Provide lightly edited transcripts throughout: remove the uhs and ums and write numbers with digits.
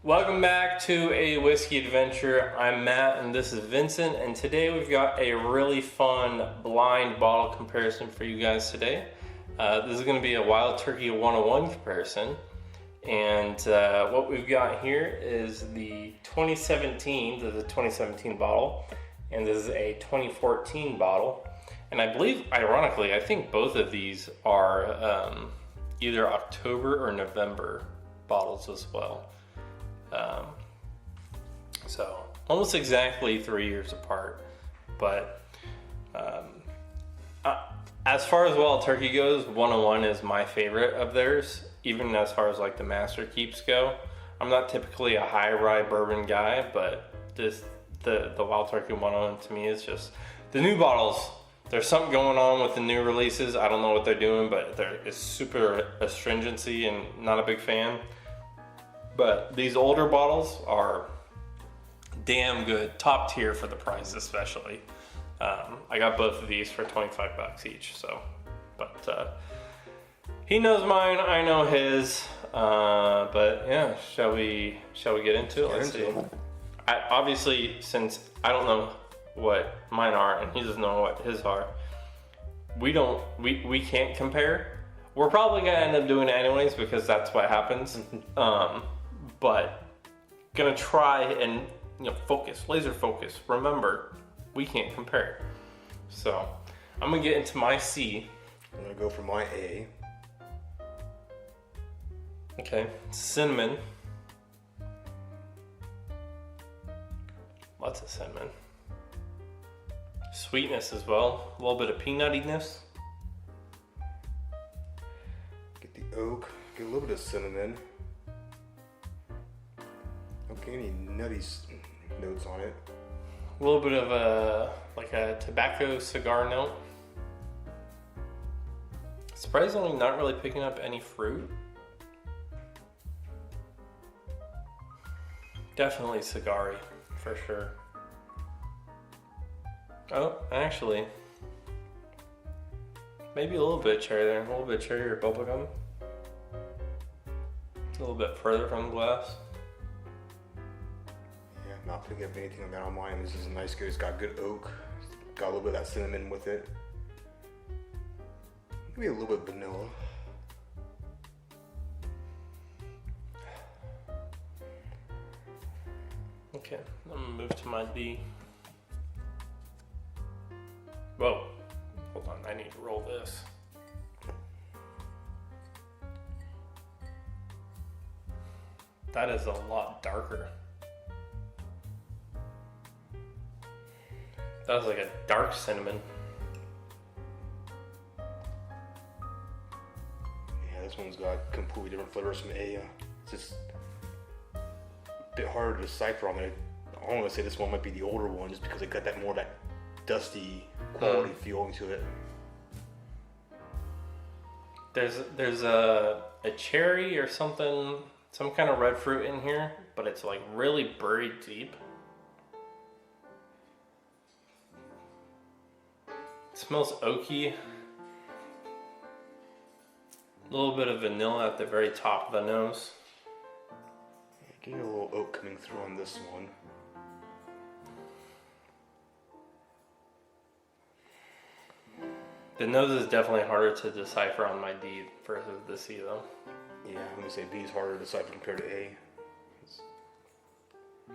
Welcome back to A Whiskey Adventure. I'm Matt and this is Vincent, and today we've got a really fun blind bottle comparison for you guys today. This is going to be a Wild Turkey 101 comparison, and what we've got here is the 2017, this is a 2017 bottle, and this is a 2014 bottle. And I believe, ironically, I think both of these are either October or November bottles as well. So almost exactly 3 years apart, but as far as Wild Turkey goes, 101 is my favorite of theirs, even as far as like the Master Keeps go. I'm not typically a high rye bourbon guy, but the Wild Turkey 101 to me is just the new bottles. There's something going on with the new releases. I don't know what they're doing, but it's super astringency and not a big fan. But these older bottles are damn good, top tier for the price especially. I got both of these for 25 bucks each, so. But he knows mine, I know his. But yeah, shall we get into it? Let's see. Obviously, since I don't know what mine are and he doesn't know what his are, we can't compare. We're probably gonna end up doing it anyways because that's what happens. But gonna try and focus, laser focus. Remember, we can't compare. So I'm gonna get into my C. I'm gonna go for my A. Okay, cinnamon. Lots of cinnamon. Sweetness as well. A little bit of peanuttiness. Get the oak. Get a little bit of cinnamon. Don't get any nutty notes on it. A little bit of a tobacco cigar note. Surprisingly, not really picking up any fruit. Definitely cigar-y, for sure. Oh, actually, maybe a little bit of cherry there. A little bit of cherry or bubblegum. A little bit further from the glass. Yeah, not picking up anything on that on mine. This is a nice good. It's got good oak. Got a little bit of that cinnamon with it. Maybe a little bit of vanilla. Okay, I'm gonna move to my D. Whoa, hold on, I need to roll this. That is a lot darker. That was like a dark cinnamon. Yeah, this one's got completely different flavors from A. It's just a bit harder to decipher on it. I want to say this one might be the older one just because it got that more of that dusty quality feeling to it. There's a cherry or something, some kind of red fruit in here, but it's like really buried deep. It smells oaky. A little bit of vanilla at the very top of the nose. Getting a little oak coming through on this one. The nose is definitely harder to decipher on my D versus the C though. Yeah, I'm gonna say B is harder to decipher compared to A.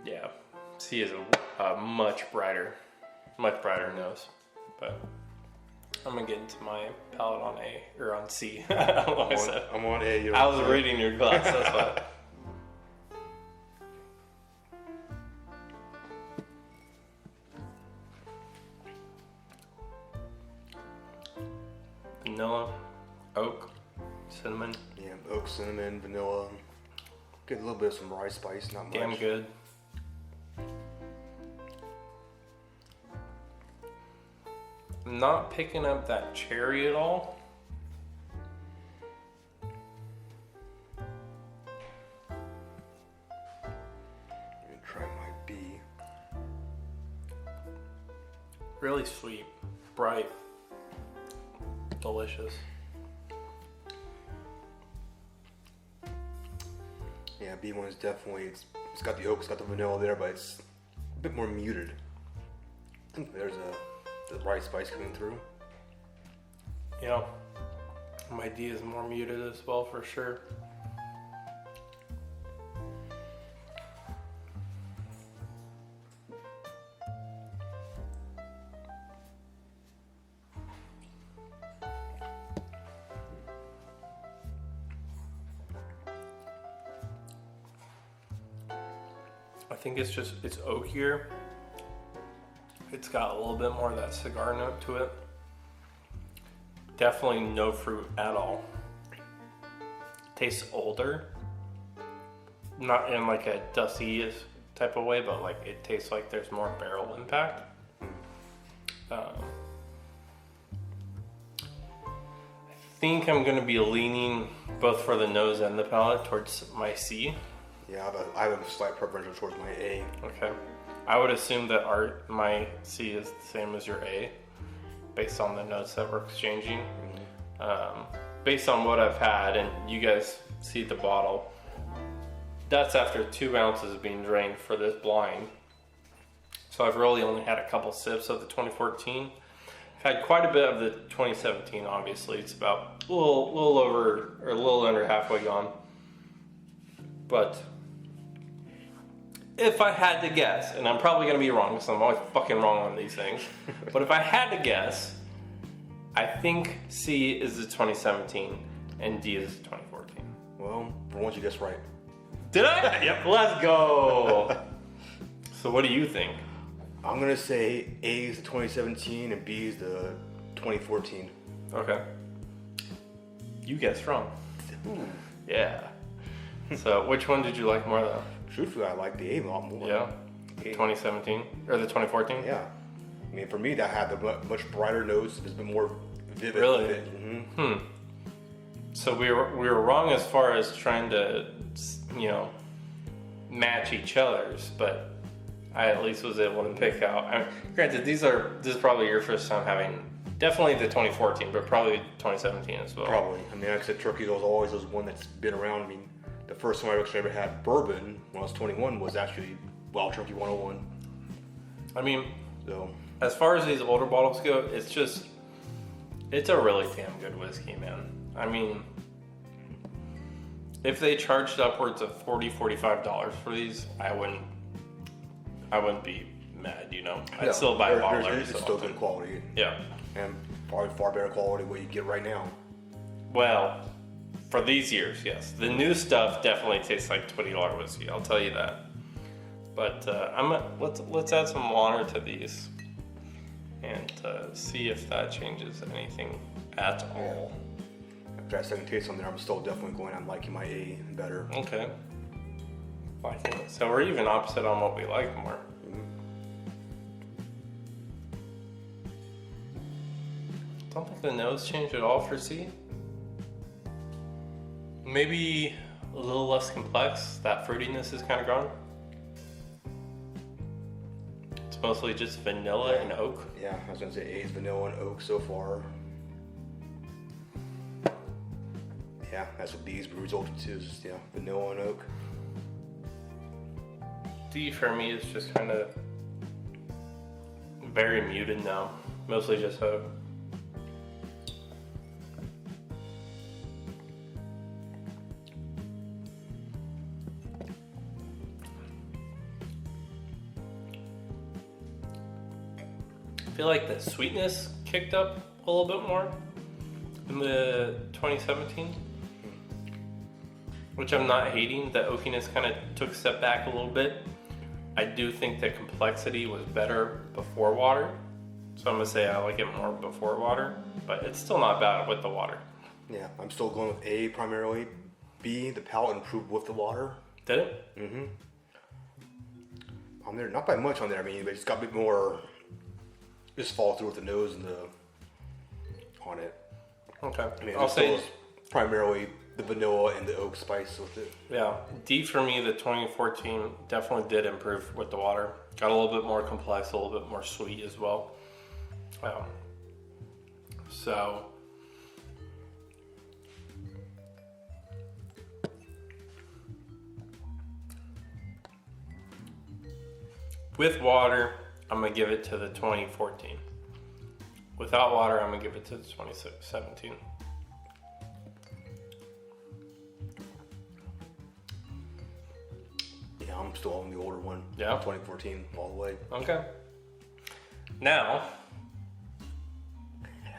Yeah, C is a much brighter nose. But I'm gonna get into my palate on A, or on C. I don't know what I said. I'm on A. I was reading your glass, that's why. Vanilla, oak, cinnamon. Yeah, oak, cinnamon, vanilla. Get a little bit of some rye spice, not much. Damn good. I'm not picking up that cherry at all. I'm gonna try my B. Really sweet, bright, delicious. Yeah, B one is definitely, it's got the oak, it's got the vanilla there, but it's a bit more muted. I think there's the right spice coming through. Yeah. My D is more muted as well, for sure. I think it's oakier. It's got a little bit more of that cigar note to it. Definitely no fruit at all. Tastes older. Not in like a dusty type of way, but like it tastes like there's more barrel impact. I think I'm going to be leaning both for the nose and the palate towards my C. Yeah, I have a slight preferential towards my A. Okay. I would assume that my C is the same as your A, based on the notes that we're exchanging. Based on what I've had, and you guys see the bottle, that's after 2 ounces being drained for this blind. So I've really only had a couple sips of the 2014. I've had quite a bit of the 2017, obviously. It's about a little over, or a little under halfway gone. But if I had to guess, and I'm probably going to be wrong because I'm always fucking wrong on these things, but if I had to guess, I think C is the 2017 and D is the 2014. Well, for once you guessed right. Did I? Yep. Let's go. So what do you think? I'm going to say A is the 2017 and B is the 2014. Okay. You guessed wrong. Ooh. Yeah. So which one did you like more though? Truthfully, I like the A a lot more. Yeah. 2017 or the 2014? Yeah. I mean, for me, that had the much brighter nose. It's been more vivid. Really? Mm-hmm. So we were wrong as far as trying to, match each other's, but I at least was able to pick out. I mean, granted, this is probably your first time having definitely the 2014, but probably 2017 as well. Probably. I mean, like I said, Turkey was always one that's been around. I mean, the first time I actually ever had bourbon when I was 21 was actually Wild Turkey 101. I mean, so as far as these older bottles go, it's a really damn good whiskey, man. I mean, if they charged upwards of $40-$45 for these, I wouldn't be mad, I'd still buy a bottle every so It's still often. good quality. Yeah. And probably far better quality than what you get right now. Well, for these years, yes. The new stuff definitely tastes like $20 whiskey, I'll tell you that. But let's add some water to these and see if that changes anything at all. After that second taste on there, I'm still definitely I'm liking my A better. Okay. Liking it. So we're even opposite on what we like more. Don't think the nose changed at all for C. Maybe a little less complex. That fruitiness is kind of gone. It's mostly just vanilla and oak. Yeah, I was gonna say A is vanilla and oak so far. Yeah, that's what B's resulted to, is just, vanilla and oak. D for me is just kind of very muted now. Mostly just oak. I feel like the sweetness kicked up a little bit more in the 2017, which I'm not hating. The oakiness kind of took a step back a little bit. I do think the complexity was better before water, so I'm gonna say I like it more before water, but it's still not bad with the water. Yeah, I'm still going with A primarily. B, the palate improved with the water. Did it? Mm-hmm. On there, not by much on there. I mean, but it's got a bit more. Just fall through with the nose and on it. Okay. I mean, I'll say primarily the vanilla and the oak spice with it. yeah. D for me, the 2014 definitely did improve with the water. Got a little bit more complex, a little bit more sweet as well. So With water, I'm gonna give it to the 2014. Without water, I'm gonna give it to the 2017. Yeah, I'm still on the older one. Yeah. 2014 all the way. Okay. Now,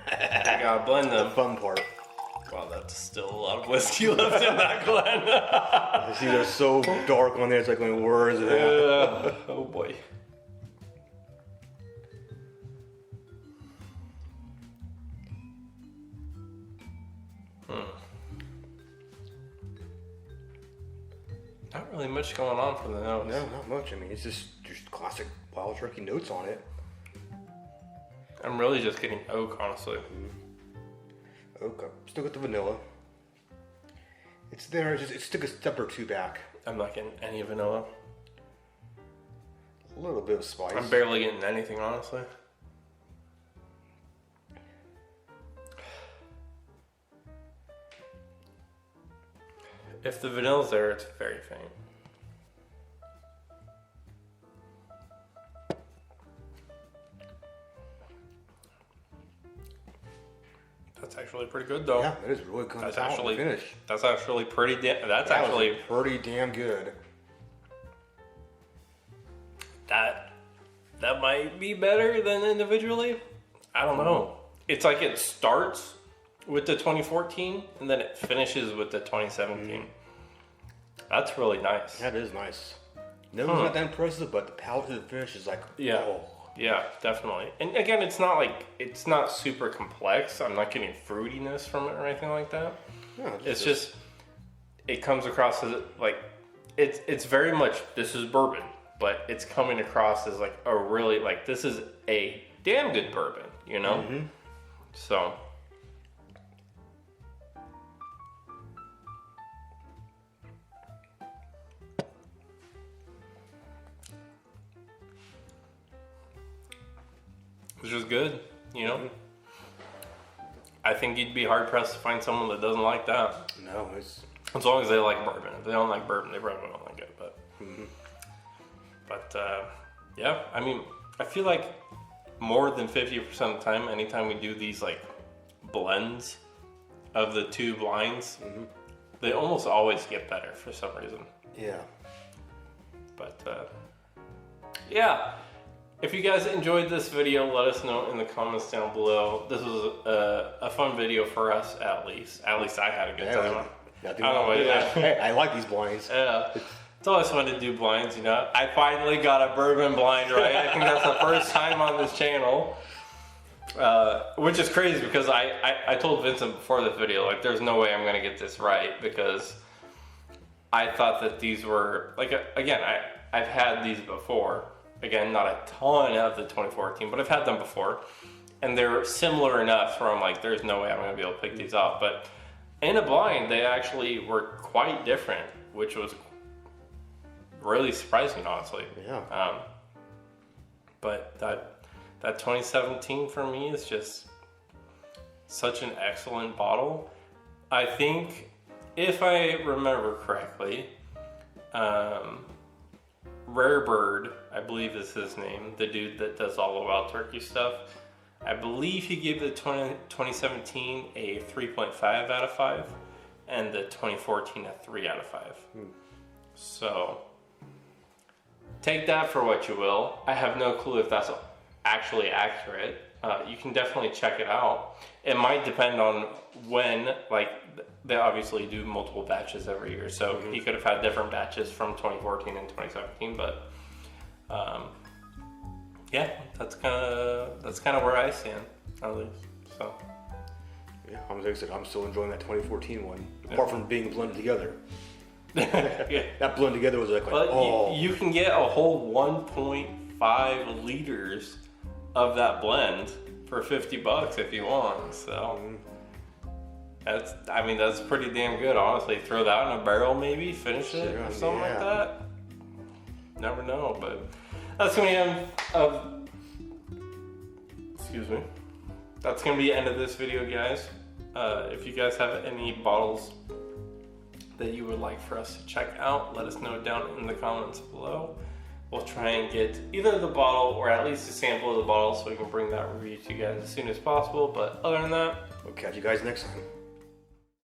I gotta blend The them. fun part. Wow, that's still a lot of whiskey left in that blend. You see, they're so dark on there. It's like, where is it at? Oh boy. Not really much going on for the notes. No, not much. I mean, it's just classic Wild Turkey notes on it. I'm really just getting oak, honestly. Okay, still got the vanilla. It's there. It's took a step or two back. I'm not getting any vanilla. A little bit of spice. I'm barely getting anything, honestly. If the vanilla's there, it's very faint. That's actually pretty good, though. Yeah, it is really good. That's Out and actually finish. That's actually pretty. That's That actually was pretty damn good. that might be better than individually. I don't know. It's like it starts with the 2014 and then it finishes with the 2017. That's really nice. That is nice. No, it's not that impressive, but the palate to the finish is like, Yeah. oh. Yeah, definitely. And again, it's not super complex. I'm not getting fruitiness from it or anything like that. No, It's just, it comes across as like, it's very much, this is bourbon, but it's coming across as like a really, like, this is a damn good bourbon, you know? So. It's just good, you know? I think you'd be hard pressed to find someone that doesn't like that. No, it's. As long as they like bourbon. If they don't like bourbon, they probably don't like it. But yeah, I mean, I feel like more than 50% of the time, anytime we do these like blends of the two blinds, they almost always get better for some reason. Yeah. But yeah. If you guys enjoyed this video, let us know in the comments down below. This was a fun video for us, at least. At least I had a good time. I don't know what Hey, I like these blinds. Yeah. It's always fun to do blinds, you know. I finally got a bourbon blind right. I think that's the first time on this channel. Which is crazy because I told Vincent before this video, like, there's no way I'm going to get this right because I thought that these were, like, again, I've had these before. Again, not a ton of the 2014, but I've had them before. And they're similar enough where I'm like, there's no way I'm going to be able to pick these off. But in a blind, they actually were quite different, which was really surprising, honestly. Yeah. But that 2017 for me is just such an excellent bottle. I think, if I remember correctly, Rare Bird, I believe is his name, the dude that does all the Wild Turkey stuff. I believe he gave the 2017 a 3.5 out of 5 and the 2014 a 3 out of 5. So take that for what you will. I have no clue if that's actually accurate. You can definitely check it out. It might depend on when, like, they obviously do multiple batches every year, so he could have had different batches from 2014 and 2017, but yeah, that's kind of where I stand, at least. So Yeah, I'm still enjoying that 2014 one, apart from being blended together. yeah. That blend together was like, But oh. you can get a whole 1.5 liters of that blend for $50 if you want. So that's pretty damn good, honestly. Throw that in a barrel, maybe finish it or something like that. Never know, but that's gonna be end of. Excuse me. That's gonna be the end of this video, guys. If you guys have any bottles that you would like for us to check out, let us know down in the comments below. we'll try and get either the bottle or at least a sample of the bottle so we can bring that review to you guys as soon as possible. But other than that, We'll catch you guys next time.